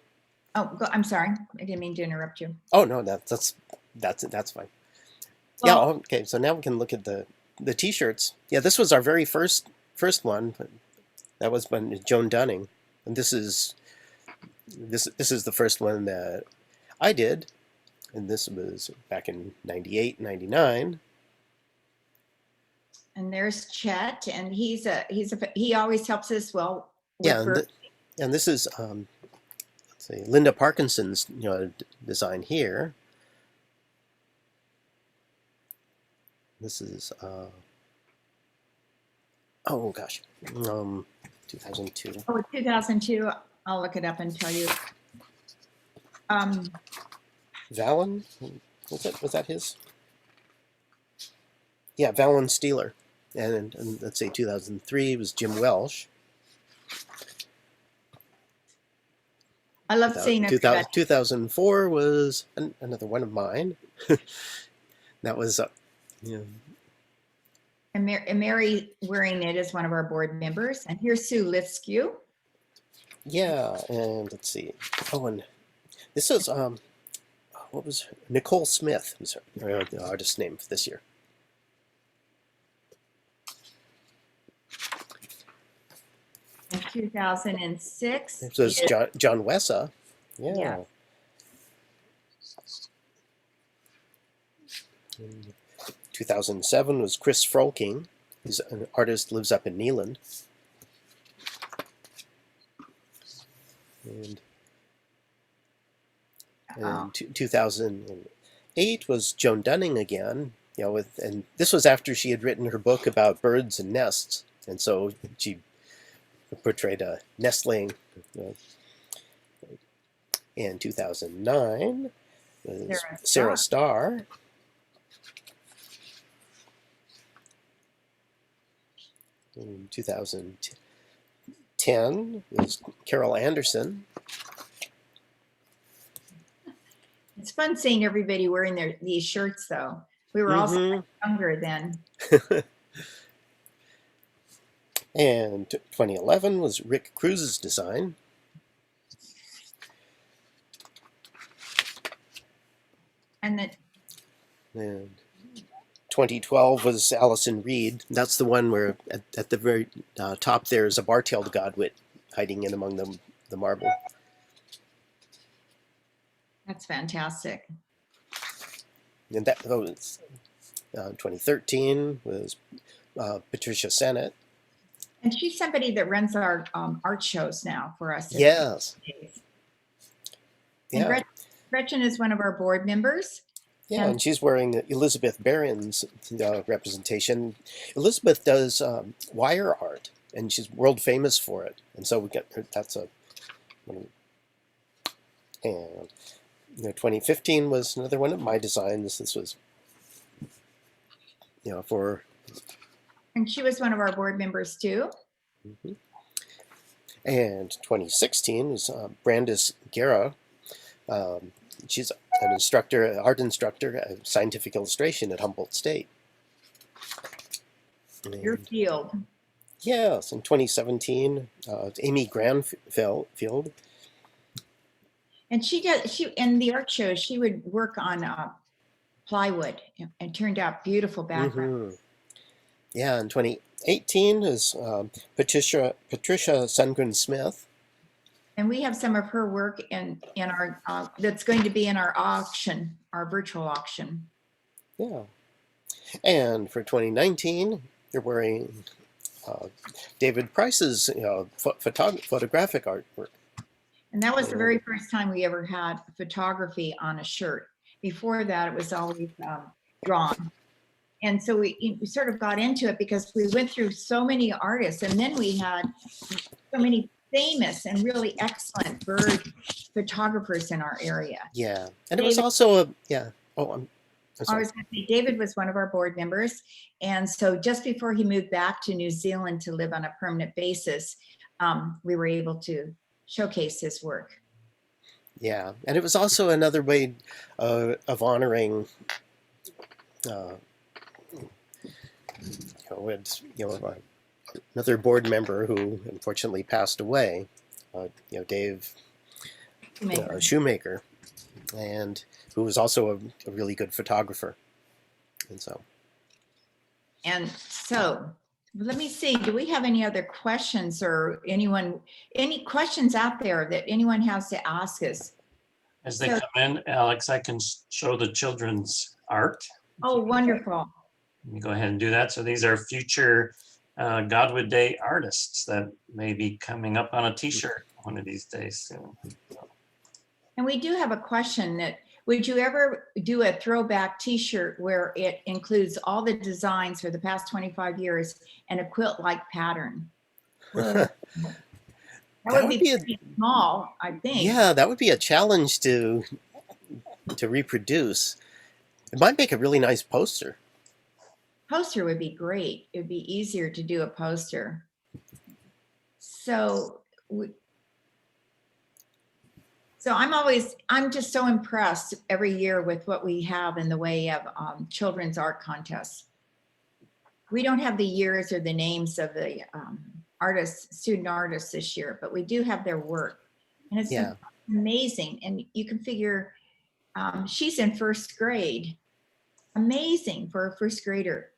I'm sorry. I didn't mean to interrupt you. Oh no, that's fine. Yeah. Okay. So now we can look at the T-shirts. Yeah, this was our very first one. But that was by Joan Dunning, and this is the first one that I did, and this was back in 98, 99. And there's Chet, and he always helps us well. Yeah, and this is let's see, Linda Parkinson's design here. This is oh gosh, 2002. Oh, 2002. I'll look it up and tell you. Valen, was that his? Yeah, Valen Steeler, and let's say 2003 was Jim Welsh. I love seeing it. 2004 was another one of mine. That was And Mary wearing it as one of our board members. And here's Sue Litzkew. yeah, and let's see. Oh, and this is what was Nicole Smith was her the artist name for this year. In 2006. This was John Wessa. Yeah. And 2007 was Chris Frolking. He's an artist, lives up in Neeland. And 2008 was Joan Dunning again. And this was after she had written her book about birds and nests, and so she portrayed a nestling. In 2009 was Sarah Starr. In 2010 was Carol Anderson. It's fun seeing everybody wearing these shirts, though. We were all so much younger then. And 2011 was Rick Cruz's design. And 2012 was Allison Reed. That's the one where at the very top there is a bar-tailed godwit hiding in among the marble. that's fantastic. And that was 2013 was Patricia Sennett. And she's somebody that runs our art shows now for us. Yes. And Yeah. Gretchen is one of our board members. Yeah, and she's wearing Elizabeth Barron's representation. Elizabeth does wire art, and she's world famous for it. And so we get her. That's a. And 2015 was another one of my designs. This was, for. And she was one of our board members too. Mm-hmm. And 2016 was Brandis Guerra. She's an art instructor at scientific illustration at Humboldt State. Your field. Yes, in 2017, Amy Granfield. And she in the art shows, she would work on plywood and turned out beautiful background. Mm-hmm. Yeah, in 2018 is Patricia Sungren Smith. And we have some of her work in our that's going to be in our auction, our virtual auction. Yeah. And for 2019, you're wearing David Price's photographic artwork. And that was the very first time we ever had photography on a shirt. Before that, it was always drawn. And so we sort of got into it because we went through so many artists, and then we had so many famous and really excellent bird photographers in our area. Yeah, and it was also a yeah. Oh, I'm I sorry. was going to say, David was one of our board members. And so just before he moved back to New Zealand to live on a permanent basis, we were able to showcase his work. Yeah, and it was also another way of honoring, another board member who unfortunately passed away, Dave Shoemaker, and who was also a really good photographer. And so let me see, do we have any other questions or any questions out there that anyone has to ask us? As they come in, Alex, I can show the children's art. Oh, wonderful. Let me go ahead and do that. So these are future Godwit Day artists that may be coming up on a t-shirt one of these days soon. And we do have a question that, would you ever do a throwback t-shirt where it includes all the designs for the past 25 years and a quilt-like pattern? That would be pretty small, I think. Yeah, that would be a challenge to reproduce. It might make a really nice poster. Poster would be great. It'd be easier to do a poster. So I'm just so impressed every year with what we have in the way of children's art contests. We don't have the years or the names of the student artists this year, but we do have their work. And it's amazing. And you can figure she's in first grade. Amazing for a first grader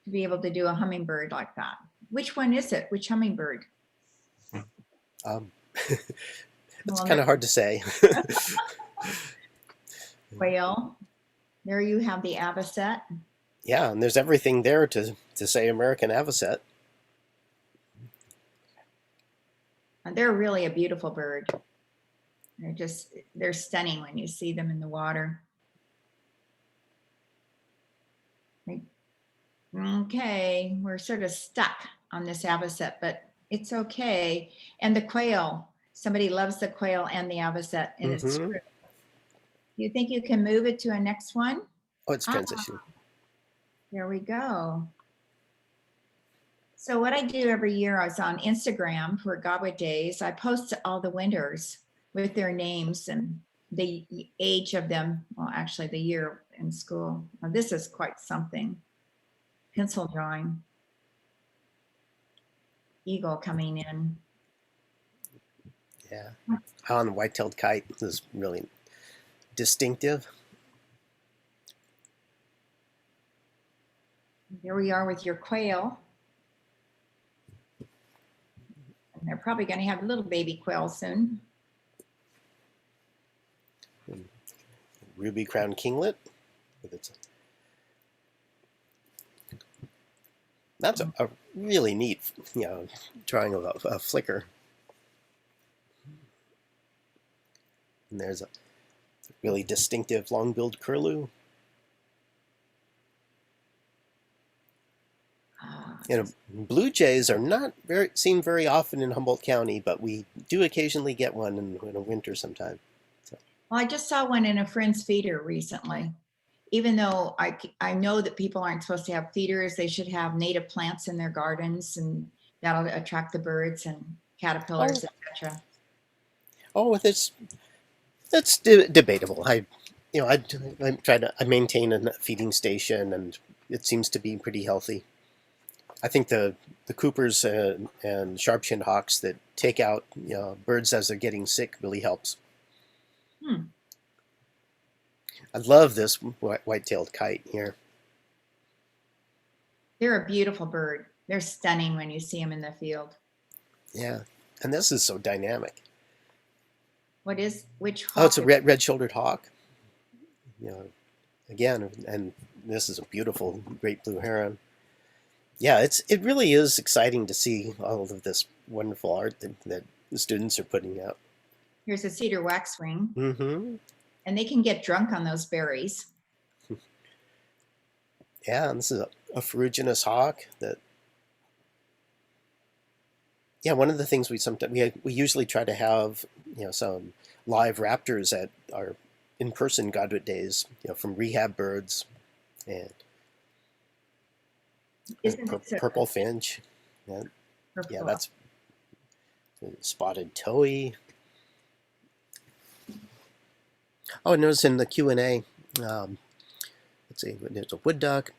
to be able to do a hummingbird like that. Which one is it? Which hummingbird? It's kind of hard to say. Quail. There you have the avocet. Yeah, and there's everything there to say American avocet. And they're really a beautiful bird. They're stunning when you see them in the water. Okay, we're sort of stuck on this avocet, but it's okay. And the quail, somebody loves the quail and the avocet, and it's true. You think you can move it to a next one? Oh, it's transition. There we go. So what I do every year is on Instagram for Godwit Days. I post all the winners with their names and the age of them. Well, actually the year in school. Now, this is quite something. Pencil drawing. Eagle coming in. Yeah. On the white-tailed kite is really distinctive. Here we are with your quail. And they're probably going to have a little baby quail soon. Ruby crowned kinglet with its. That's a really neat, drawing of a flicker. And there's a really distinctive long-billed curlew. Blue jays are not seen very often in Humboldt County, but we do occasionally get one in the winter sometime. So. Well, I just saw one in a friend's feeder recently. Even though I know that people aren't supposed to have feeders, they should have native plants in their gardens, and that'll attract the birds and caterpillars, etc. Oh, that's debatable. I maintain a feeding station, and it seems to be pretty healthy. I think the Coopers and sharp-shinned hawks that take out birds as they're getting sick really helps. I love this white-tailed kite here. They're a beautiful bird. They're stunning when you see them in the field. Yeah, and this is so dynamic. Which hawk? Oh, it's a red-shouldered hawk. Again, and this is a beautiful great blue heron. Yeah, it really is exciting to see all of this wonderful art that the students are putting out. Here's a cedar waxwing, Mm-hmm. and they can get drunk on those berries. Yeah, and this is a ferruginous hawk that. Yeah, one of the things we usually try to have, some live raptors at our in-person Godwit Days, from rehab birds and Isn't it so purple finch. Yeah, purple? that's spotted towhee. Oh, notice in the Q&A, let's see, there's a wood duck.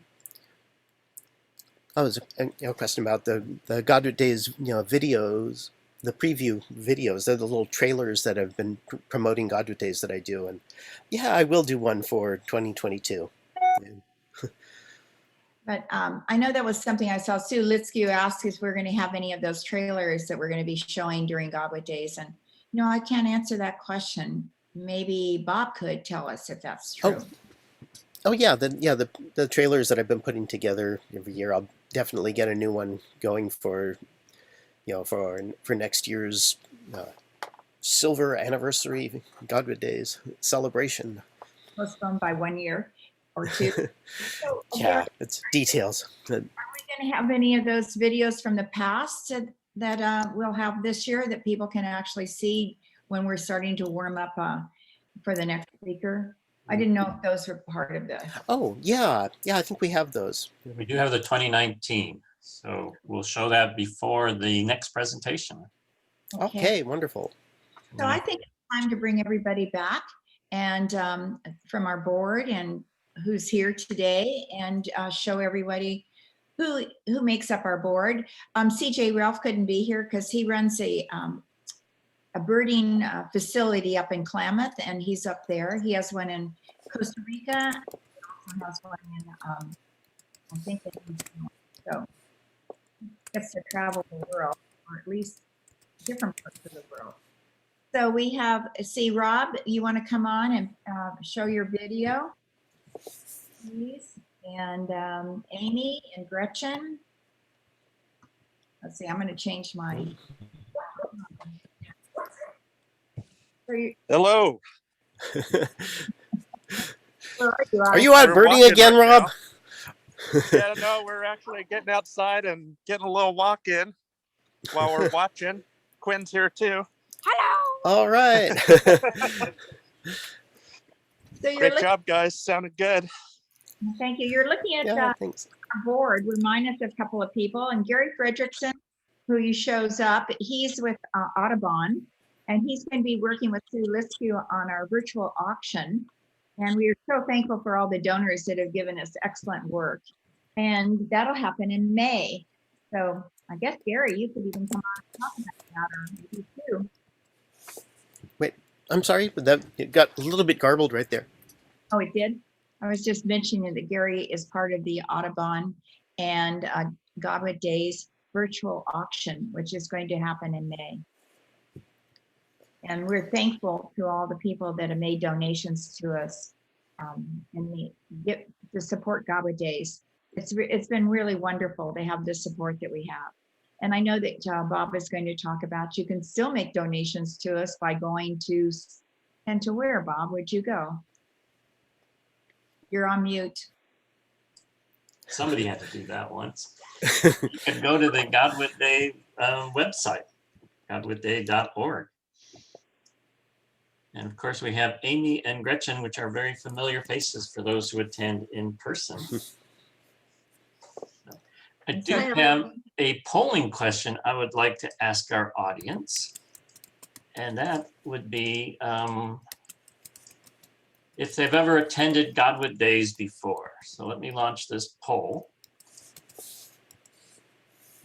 Oh, there's a question about the Godwit Days, videos, the preview videos. They're the little trailers that have been promoting Godwit Days that I do. And yeah, I will do one for 2022. But I know that was something I saw Sue Litzke asked if we're going to have any of those trailers that we're going to be showing during Godwit Days. And no, I can't answer that question. Maybe Bob could tell us if that's true. Oh yeah, the trailers that I've been putting together every year. I'll definitely get a new one going for next year's silver anniversary Godwit Days celebration. Postponed by 1 year or two. So, Yeah, it's details. are we going to have any of those videos from the past that we'll have this year that people can actually see when we're starting to warm up for the next speaker? I didn't know if those were part of the. Oh yeah, I think we have those. We do have the 2019, so we'll show that before the next presentation. Okay, wonderful. So I think it's time to bring everybody back and from our board and who's here today and show everybody who makes up our board. CJ Ralph couldn't be here because he runs a birding facility up in Klamath, and he's up there. He has one in Costa Rica. He also has one in, I think, so he gets to travel the world, or at least different parts of the world. So we have, see, Rob, you want to come on and show your video, please? And Amy and Gretchen. Let's see, I'm going to change my. Hello. Are you out We're birding walking again, right Rob? Yeah, no, we're actually getting outside and getting a little walk in while we're watching. Quinn's here too. Hello. All right. So you're Great job, guys. Sounded good. Thank you. You're looking at Yeah, thanks. our board. Remind us of a couple of people. And Gary Fredrickson, who shows up, he's with Audubon, and he's going to be working with Sue Litzke on our virtual auction. And we are so thankful for all the donors that have given us excellent work. And that'll happen in May. So I guess, Gary, you could even come on and talk about that, or maybe Sue. Wait, I'm sorry, but it got a little bit garbled right there. Oh, it did? I was just mentioning that Gary is part of the Audubon and Godwit Days virtual auction, which is going to happen in May. And we're thankful to all the people that have made donations to us to support Godwit Days. It's been really wonderful to have the support that we have. And I know that Bob is going to talk about, you can still make donations to us by going to, and to where, Bob, would you go? You're on mute. Somebody had to do that once. You can go to the Godwit Day website, godwitday.org. And of course, we have Amy and Gretchen, which are very familiar faces for those who attend in person. I do have a polling question I would like to ask our audience. And that would be if they've ever attended Godwit Days before. So let me launch this poll.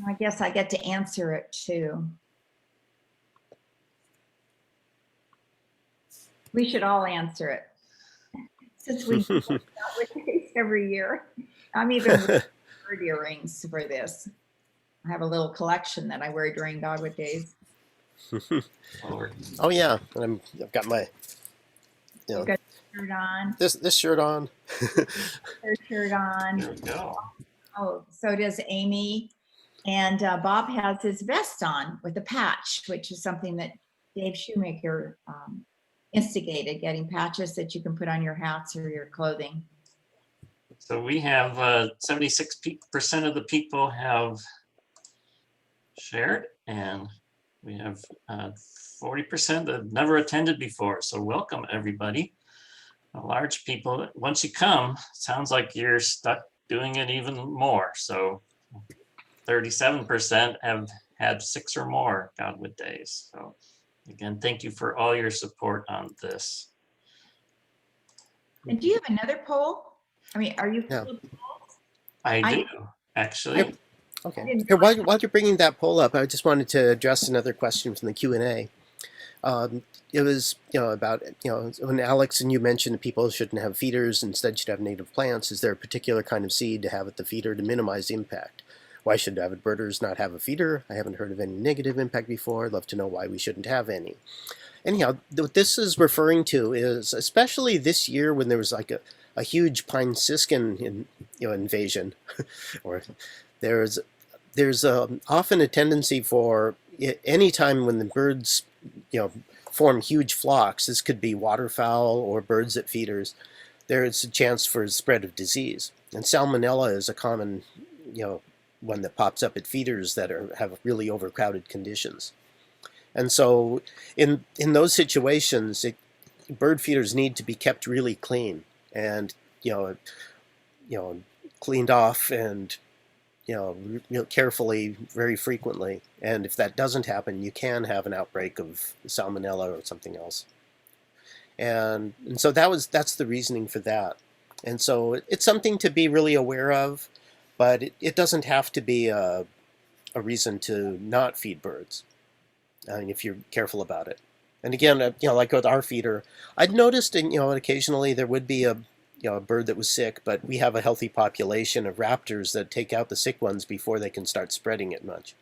I guess I get to answer it too. We should all answer it since we do Godwit Days every year. I'm even wearing bird earrings for this. I have a little collection that I wear during Godwit Days. Oh yeah, I've got my, You got your shirt on. this shirt on. Her shirt on. There we go. Oh, so does Amy. And Bob has his vest on with a patch, which is something that Dave Shoemaker instigated, getting patches that you can put on your hats or your clothing. So we have 76% of the people have shared, and we have 40% that have never attended before. So welcome, everybody. A large people, once you come, sounds like you're stuck doing it even more. So 37% have had 6 or more Godwit Days. So again, thank you for all your support on this. And do you have another poll? I mean, are you? No. I do, actually. Yep. Okay. Here, while you're bringing that poll up, I just wanted to address another question from the Q&A. It was, about, when Alex and you mentioned that people shouldn't have feeders, instead should have native plants. Is there a particular kind of seed to have at the feeder to minimize impact? Why should avid birders not have a feeder? I haven't heard of any negative impact before. I'd love to know why we shouldn't have any. Anyhow, what this is referring to is, especially this year when there was like a huge pine siskin invasion, or there's often a tendency for any time when the birds form huge flocks. This could be waterfowl or birds at feeders. There is a chance for spread of disease, and salmonella is a common one that pops up at feeders that have really overcrowded conditions. And so in those situations, bird feeders need to be kept really clean and cleaned off and carefully, very frequently. And if that doesn't happen, you can have an outbreak of salmonella or something else. And so that's the reasoning for that. And so it's something to be really aware of, but it doesn't have to be a reason to not feed birds. If you're careful about it. And again, like with our feeder, I'd noticed, occasionally there would be a bird that was sick, but we have a healthy population of raptors that take out the sick ones before they can start spreading it much.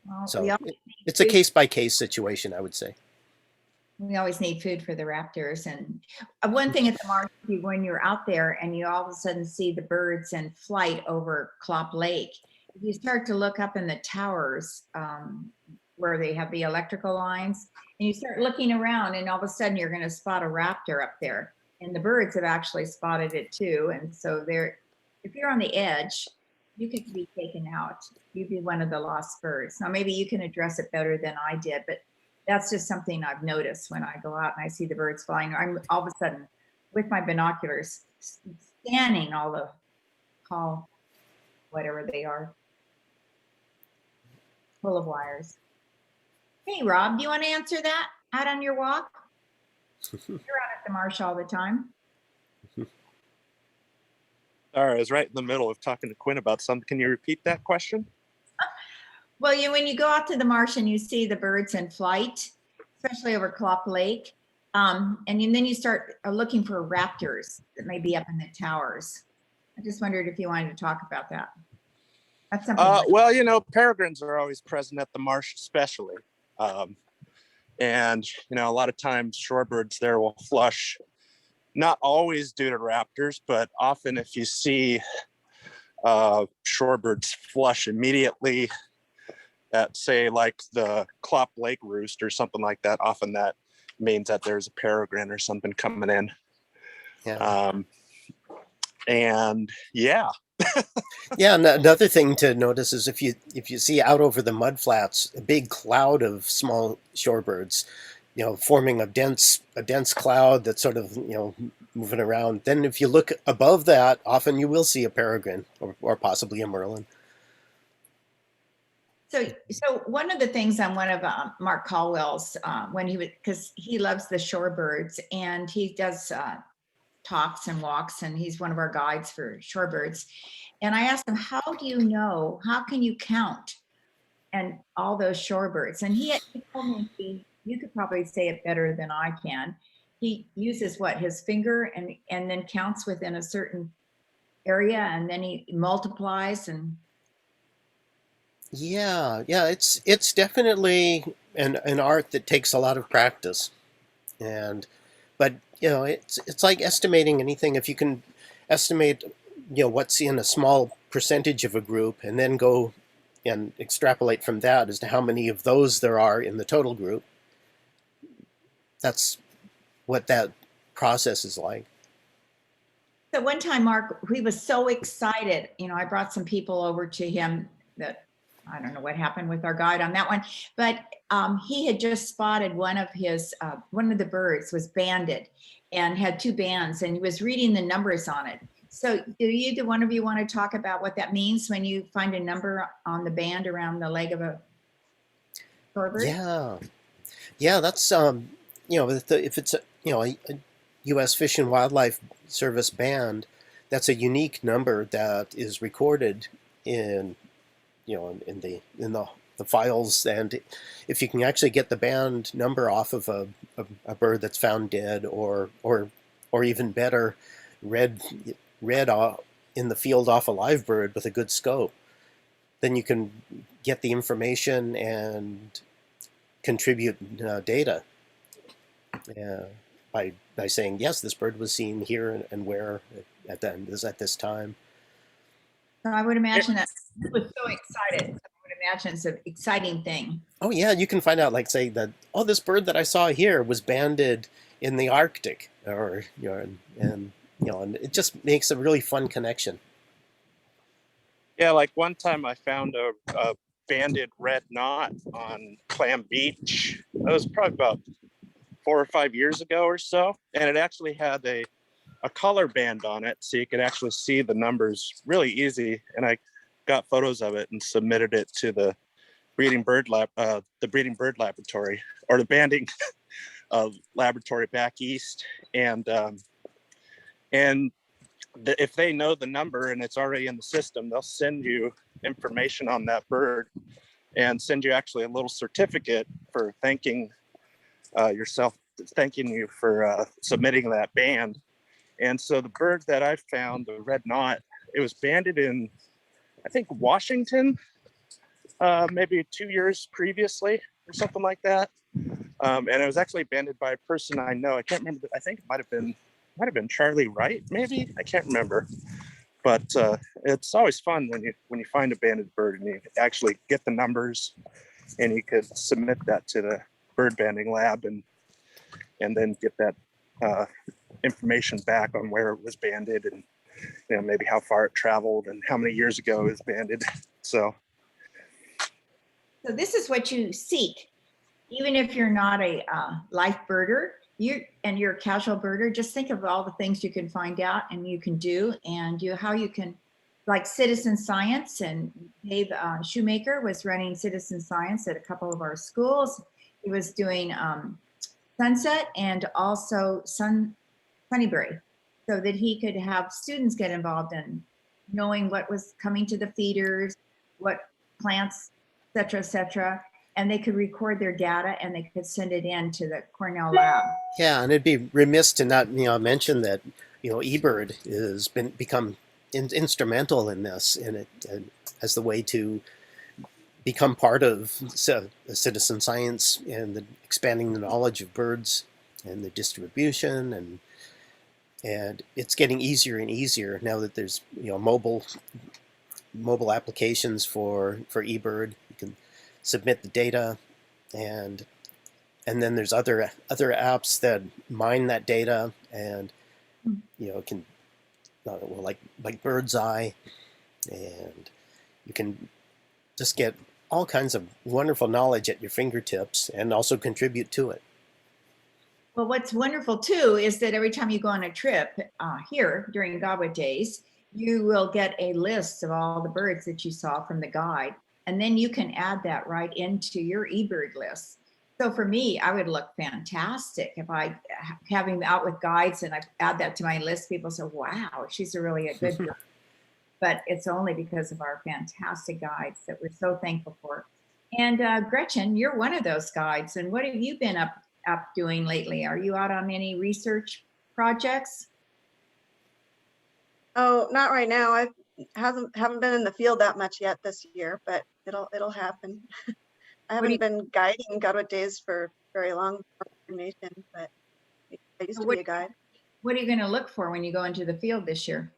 Well, So it's a case-by-case situation, I would say. We always need food for the raptors. And one thing at the Marsh, when you're out there and you all of a sudden see the birds in flight over Clop Lake, if you start to look up in the towers, where they have the electrical lines, and you start looking around, and all of a sudden you're going to spot a raptor up there, and the birds have actually spotted it too. And so if you're on the edge, you could be taken out. You'd be one of the lost birds. Now maybe you can address it better than I did, but that's just something I've noticed when I go out and I see the birds flying. I'm all of a sudden with my binoculars scanning all the call, whatever they are, full of wires. Hey, Rob, do you want to answer that out on your walk? You're out at the Marsh all the time. Sorry, I was right in the middle of talking to Quinn about something. Can you repeat that question? Well, when you go out to the Marsh and you see the birds in flight, especially over Clop Lake, and then you start looking for raptors that may be up in the towers. I just wondered if you wanted to talk about that. That's something. Well, peregrines are always present at the Marsh, especially. And a lot of times shorebirds there will flush, not always due to raptors, but often if you see shorebirds flush immediately at, say, like the Clop Lake roost or something like that, often that means that there's a peregrine or something coming in. Yeah. And yeah. Yeah, and another thing to notice is if you see out over the mudflats a big cloud of small shorebirds, forming a dense cloud that's sort of moving around. Then if you look above that, often you will see a peregrine or possibly a merlin. So one of the things on one of Mark Caldwell's because he loves the shorebirds and he does talks and walks, and he's one of our guides for shorebirds. And I asked him, how can you count and all those shorebirds? And he told me, you could probably say it better than I can. He uses his finger and then counts within a certain area, and then he multiplies. And yeah, it's definitely an art that takes a lot of practice, but it's like estimating anything. If you can estimate what's in a small percentage of a group and then go and extrapolate from that as to how many of those there are in the total group. That's what that process is like. So one time, Mark, he was so excited. You know, I brought some people over to him that I don't know what happened with our guide on that one, but he had just spotted one of the birds was banded and had 2 bands, and he was reading the numbers on it. So do either one of you want to talk about what that means when you find a number on the band around the leg of a shorebird? Yeah, that's if it's a U.S. Fish and Wildlife Service band, that's a unique number that is recorded in in the files. And if you can actually get the band number off of a bird that's found dead, or even better, read in the field off a live bird with a good scope, then you can get the information and contribute data by saying, yes, this bird was seen here and where at this time. So I would imagine that he was so excited. I would imagine it's an exciting thing. Oh yeah, you can find out, like, say that, oh, this bird that I saw here was banded in the Arctic, or and it just makes a really fun connection. Yeah, like one time I found a banded red knot on Clam Beach. That was probably about 4 or 5 years ago or so, and it actually had a color band on it, so you could actually see the numbers really easy. And I got photos of it and submitted it to the breeding bird laboratory, or the banding laboratory back east. And if they know the number and it's already in the system, they'll send you information on that bird and send you actually a little certificate for thanking you for submitting that band. And so the bird that I found, the red knot, it was banded in, I think, Washington, maybe 2 years previously or something like that. And it was actually banded by a person I know. I can't remember. I think it might have been Charlie Wright, maybe. I can't remember. But it's always fun when you find a banded bird and you actually get the numbers, and you could submit that to the bird banding lab and then get that information back on where it was banded, and maybe how far it traveled and how many years ago it was banded. So this is what you seek, even if you're not a life birder. You're a casual birder. Just think of all the things you can find out and you can do, and how you can, like citizen science. And Dave Shoemaker was running citizen science at a couple of our schools. He was doing Sunset and also Sunnybury, so that he could have students get involved in knowing what was coming to the feeders, what plants, et cetera, and they could record their data and they could send it in to the Cornell lab. Yeah, and it'd be remiss to not mention that eBird has become instrumental in this, and as the way to become part of citizen science and expanding the knowledge of birds and the distribution, and it's getting easier and easier now that there's mobile applications for eBird. You can submit the data, and then there's other apps that mine that data, and can like Bird's Eye, and you can just get all kinds of wonderful knowledge at your fingertips and also contribute to it. Well, what's wonderful too is that every time you go on a trip here during Godwit Days, you will get a list of all the birds that you saw from the guide, and then you can add that right into your eBird list. So for me, I would look fantastic if I having out with guides and I add that to my list. People say, "Wow, she's really a good bird." But it's only because of our fantastic guides that we're so thankful for. And Gretchen, you're one of those guides. And what have you been up doing lately? Are you out on any research projects? Oh, not right now. I haven't been in the field that much yet this year, but it'll happen. I haven't been guiding Godwit Days for very long information, but I used to be a guide. What are you going to look for when you go into the field this year?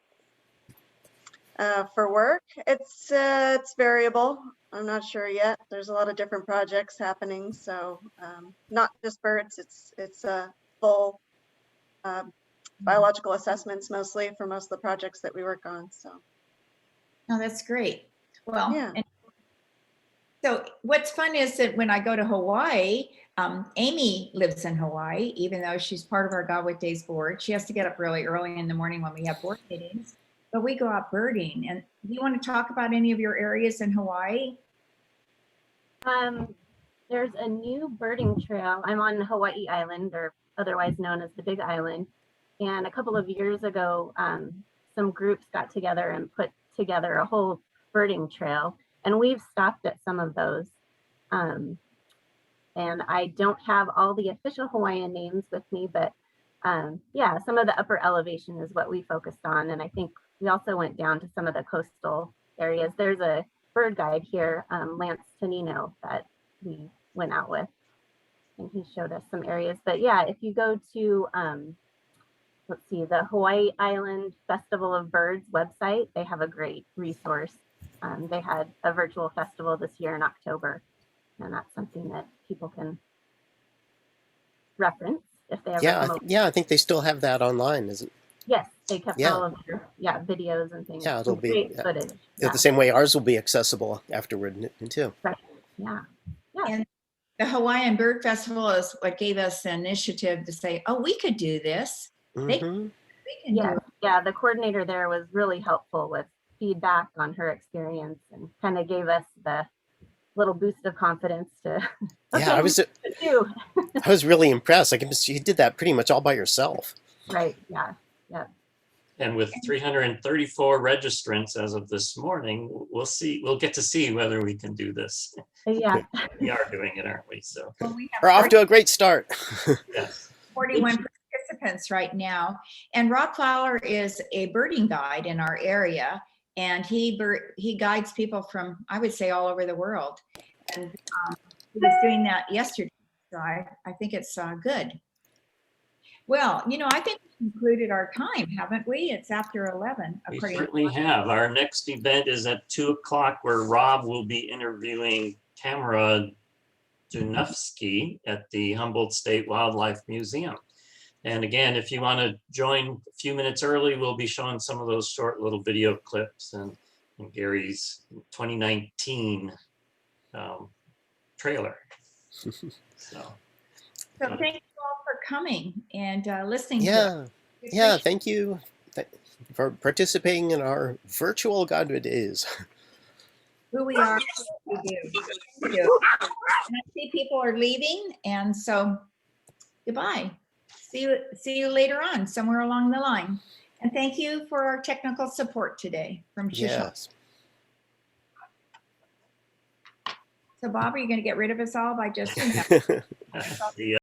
For work, it's variable. I'm not sure yet. There's a lot of different projects happening, so not just birds. It's full biological assessments mostly for most of the projects that we work on. So. Oh, that's great. Well, Yeah. and so what's fun is that when I go to Hawaii, Amy lives in Hawaii, even though she's part of our Godwit Days board. She has to get up really early in the morning when we have board meetings, but we go out birding. And do you want to talk about any of your areas in Hawaii? There's a new birding trail. I'm on Hawaii Island, or otherwise known as the Big Island. And a couple of years ago, some groups got together and put together a whole birding trail. And we've stopped at some of those. And I don't have all the official Hawaiian names with me, but yeah, some of the upper elevation is what we focused on. And I think we also went down to some of the coastal areas. There's a bird guide here, Lance Tonino, that we went out with, and he showed us some areas. But yeah, if you go to, let's see, the Hawaii Island Festival of Birds website, they have a great resource. They had a virtual festival this year in October, and that's something that people can reference if they ever come over. Yeah, I think they still have that online, isn't it? Yes, they kept Yeah. all of their videos and things. Yeah, it'll Some be great footage. Yeah. the same way ours will be accessible afterward too. Right. Yeah. Yeah. And the Hawaiian Bird Festival is what gave us the initiative to say, oh, we could do this. Mhm. We can Yeah, do it. yeah, the coordinator there was really helpful with feedback on her experience and kind of gave us the little boost of confidence to Yeah, I was do. I was really impressed. Like you did that pretty much all by yourself. Right, yeah, yeah. And with 334 registrants as of this morning, we'll get to see whether we can do this. Yeah. We are doing it, aren't we? So Well, we have We're off to a great start. yes. 41 participants right now. And Rob Fowler is a birding guide in our area. And he guides people from, I would say, all over the world. And he was doing that yesterday. So I think it's good. Well, I think we concluded our time, haven't we? It's after 11. We according to- certainly have. Our next event is at 2 o'clock, where Rob will be interviewing Tamara Dunufsky at the Humboldt State Wildlife Museum. And again, if you want to join a few minutes early, we'll be showing some of those short little video clips and Gary's 2019 trailer. So thank you all for coming and listening to Yeah. us. We Yeah, appreciate thank you for participating in our virtual Godwit Days. who we are, what we do. We do. And I see people are leaving, and so goodbye. See you later on, somewhere along the line. And thank you for our technical support today from Shishon. Yes. So Bob, are you going to get rid of us all by just? the